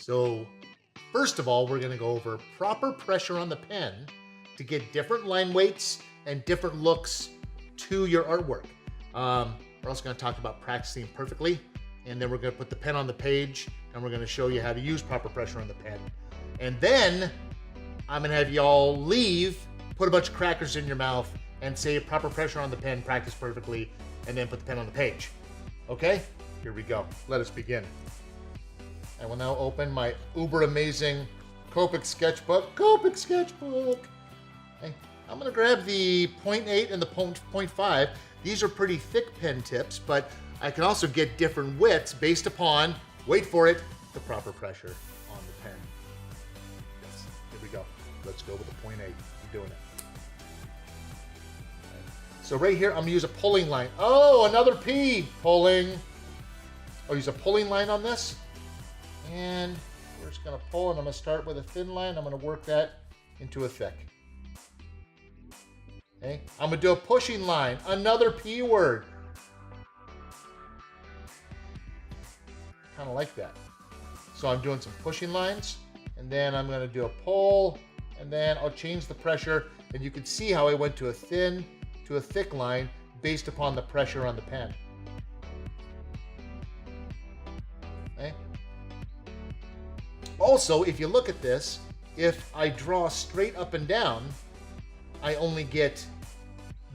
So, first of all, we're going to go over proper pressure on the pen to get different line weights and different looks to your artwork. We're also going to talk about practicing perfectly, and then we're going to put the pen on the page, and we're going to show you how to use proper pressure on the pen. And then I'm going to have y'all leave, put a bunch of crackers in your mouth, and say proper pressure on the pen, practice perfectly, and then put the pen on the page. Okay? Here we go. Let us begin. I will now open my uber amazing Copic sketchbook. Copic sketchbook! Okay. I'm going to grab the 0.8 and the 0.5. These are pretty thick pen tips, but I can also get different widths based upon, wait for it, the proper pressure on the pen. Yes, here we go. Let's go with the 0.8. I'm doing it. Okay. So right here, I'm going to use a pulling line. Oh, another P! Pulling. I'll use a pulling line on this. And we're just going to pull, and I'm going to start with a thin line. I'm going to work that into a thick. Okay, I'm going to do a pushing line, another P word. Kind of like that. So I'm doing some pushing lines, and then I'm going to do a pull, and then I'll change the pressure, and you can see how I went to a thin to a thick line based upon the pressure on the pen. Okay. Also, if you look at this, if I draw straight up and down, I only get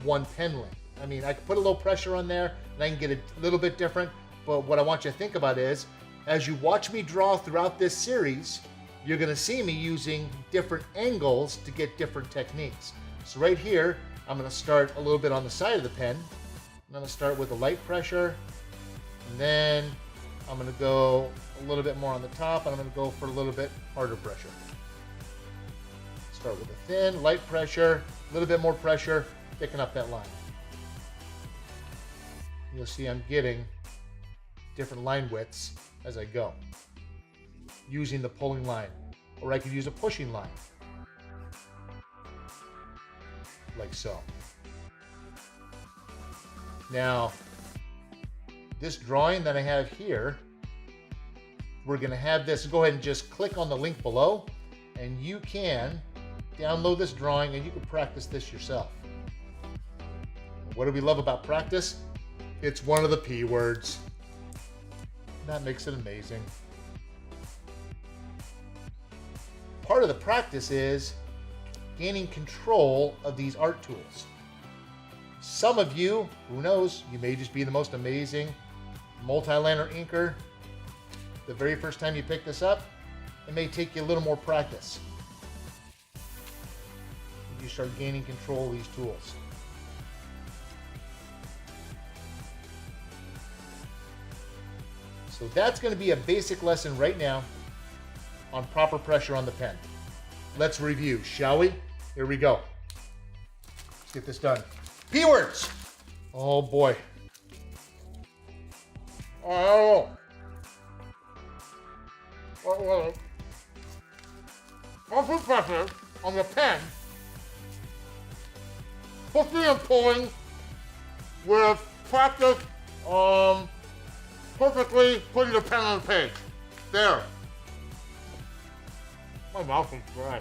one pen length. I mean, I can put a little pressure on there and I can get a little bit different, but what I want you to think about is, as you watch me draw throughout this series, you're gonna see me using different angles to get different techniques. So right here, I'm gonna start a little bit on the side of the pen. I'm gonna start with a light pressure, and then I'm gonna go a little bit more on the top, and I'm gonna go for a little bit harder pressure. Start with a thin, light pressure, a little bit more pressure, picking up that line. You'll see I'm getting different line widths as I go, using the pulling line, or I could use a pushing line, like so. Now, this drawing that I have here, we're gonna have this, go ahead and just click on the link below, and you can download this drawing and you can practice this yourself. What do we love about practice? It's one of the P words. That makes it amazing. Part of the practice is gaining control of these art tools. Some of you, who knows, you may just be the most amazing multi-liner inker. The very first time you pick this up, it may take you a little more practice. You start gaining control of these tools. So that's going to be a basic lesson right now on proper pressure on the pen. Let's review, shall we? Here we go. Let's get this done. P words. Oh boy. Oh. Proper pressure on the pen. Pushing and pulling with practice perfectly putting the pen on the page. There. My mouth is dry.